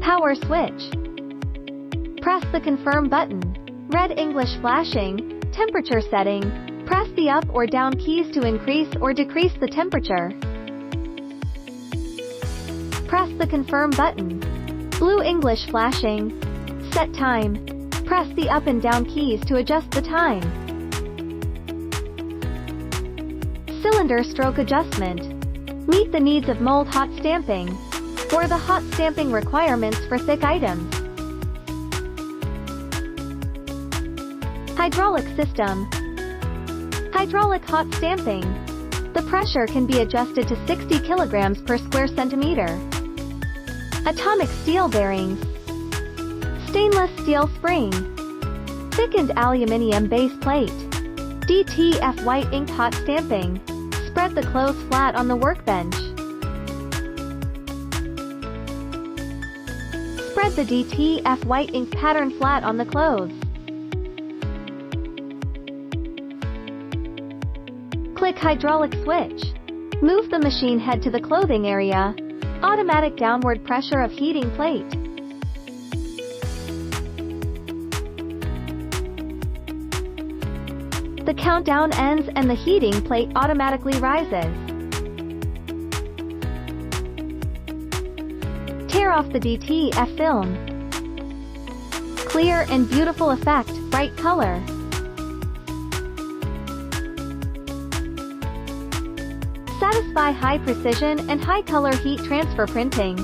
Power switch. Press the confirm button. Red English flashing. Temperature setting. Press the up or down keys to increase or decrease the temperature. Press the confirm button. Blue English flashing. Set time. Press the up and down keys to adjust the time. Cylinder stroke adjustment. Meet the needs of mold hot stamping, or the hot stamping requirements for thick items. Hydraulic system. Hydraulic hot stamping. The pressure can be adjusted to 60 kilograms per square centimeter. Atomic steel bearings. Stainless steel spring. Thickened aluminum base plate. DTF white ink hot stamping. Spread the clothes flat on the workbench. Spread the DTF white ink pattern flat on the clothes. Click hydraulic switch. Move the machine head to the clothing area. Automatic downward pressure of heating plate. The countdown ends and the heating plate automatically rises. Tear off the DTF film. Clear and beautiful effect, bright color. Satisfy high precision and high color heat transfer printing.